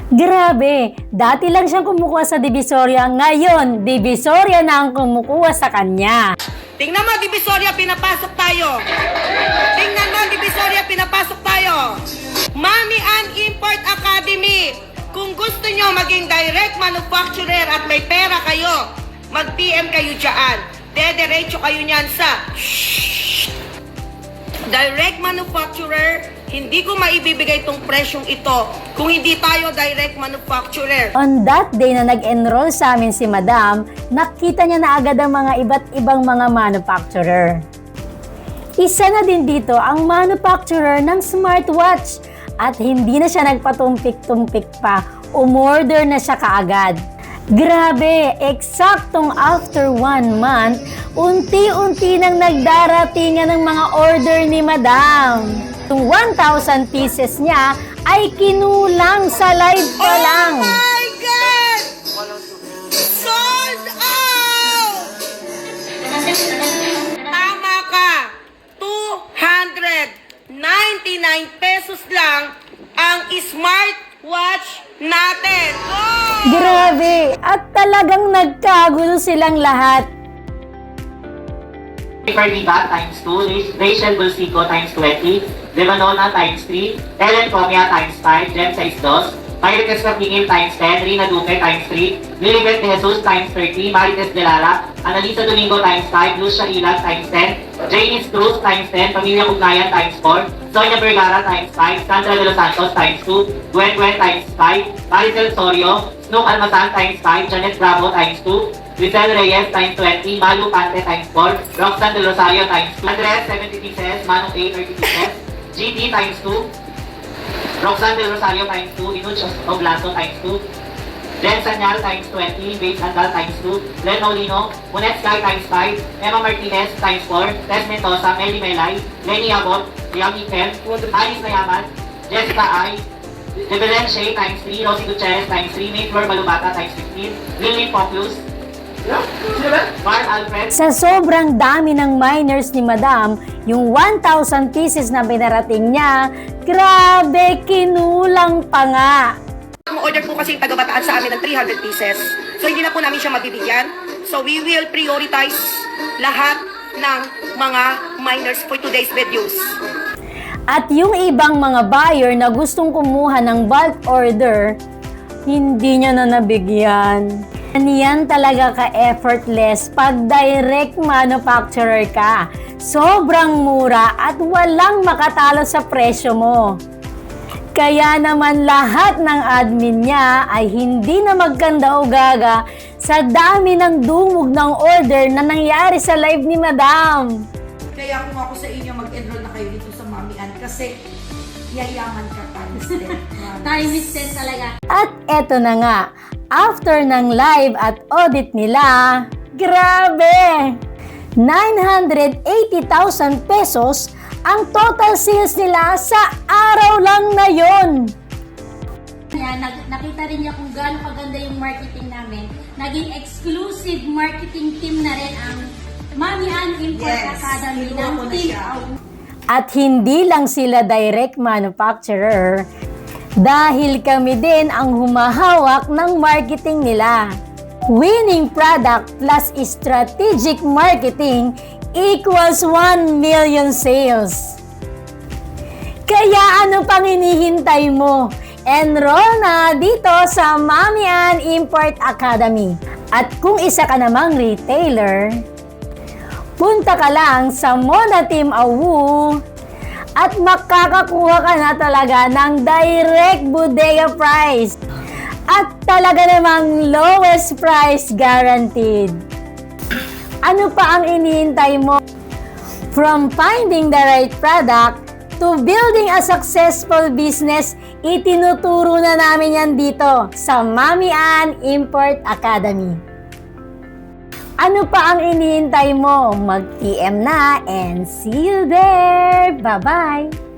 Grabe, dati lang siyang kumukuha sa Divisoria, ngayon, Divisoria na ang kumukuha sa kanya. Tingnan mo, Divisoria, pinapasok tayo. Tingnan mo, Divisoria, pinapasok tayo. Mami Ann Import Academy. Kung gusto nyo maging direct manufacturer at may pera kayo, mag-PM kayo dyan. Dediretso kayo nyan sa direct manufacturer. Hindi ko maibibigay itong presyong ito kung hindi tayo direct manufacturer. On that day na nag-enroll sa amin si Madam, nakita niya na agad ang mga iba't ibang mga manufacturer. Isa na din dito ang manufacturer ng smartwatch at hindi na siya nagpatumpik-tumpik pa, umorder na siya kaagad. Grabe, eksaktong after 1 month, unti-unti nang nagdaratingan ng mga order ni Madam. Yung 1,000 pieces niya ay kinulang sa live pa lang. Oh my God! Sold out! Tama ka! 299 pesos lang ang smartwatch natin. Go! Grabe, at talagang nagkagulo silang lahat. Ferdita times 2, Rachel Bulsico times 20, Devanona times 3, Ellen Comia times 5, Jem 6 Marites Capingin times 10, Rina Duque times 3, Lilibet De Jesus times 30, Marites De Lara, Analisa Domingo times 5, Lucia Ilag times 10, Janice Cruz times 10, Pamilya Ugnayan times 4, Sonia Vergara times 5, Sandra De Los Santos times 2, Gwen times 5, Maricel Sorio, Snook Almasan times 5, Janet Bravo times 2, Rizal Reyes times 20, Malu Pante times 4, Roxanne Del Rosario times 2, Andres 70 pieces, Manong A 30 pieces, GT times 2, Roxanne Del Rosario times 2, Inuch Oblaso times 2, Jen Sanyal times 20, Bates Andal times 2, Len Molino, Munet Sky times 5, Emma Martinez times 4, Tess Mendoza, Meli Melay, Lenny Abot, Liam Ikem, Alice Nayaman, Jessica Ay, Debelen Shea times 3, Rosie Gutierrez times 3, Mayflor Balubata times 15, Lillian Focus, Mark Alfred. Sa sobrang dami ng miners ni Madam, yung 1,000 pieces na binarating niya, grabe, kinulang pa nga. Order po kasi yung taga-Bataan sa amin ng 300 pieces. So hindi na po namin siya mabibigyan. So we will prioritize lahat ng mga miners for today's videos. At yung ibang mga buyer na gustong kumuha ng bulk order, hindi niya na nabigyan. Yan talaga ka-effortless pag direct manufacturer ka. Sobrang mura at walang makatalo sa presyo mo. Kaya naman lahat ng admin niya ay hindi na magkanda o gaga sa dami ng dumog ng order na nangyari sa live ni Madam. Kaya kung ako sa inyo, mag-enroll na kayo dito sa Mami Ann kasi yayaman ka times 10. Times 10 talaga. At eto na nga, after ng live at audit nila, grabe! 980,000 pesos ang total sales nila sa araw lang na yon. Nakita rin niya kung gaano kaganda yung marketing namin. Naging exclusive marketing team na rin ang Mami Ann Import Academy ng Team Out. At hindi lang sila direct manufacturer, dahil kami din ang humahawak ng marketing nila. Winning product plus strategic marketing equals 1 million sales. Kaya ano pang hinihintay mo? Enroll na dito sa Mami Ann Import Academy. At kung isa ka namang retailer, punta ka lang sa Mona Team Awu at makakakuha ka na talaga ng direct bodega price. At talaga namang lowest price guaranteed. Ano pa ang inihintay mo? From finding the right product to building a successful business, itinuturo na namin yan dito sa Mami Ann Import Academy. Ano pa ang inihintay mo? Mag-PM na and see you there! Bye-bye!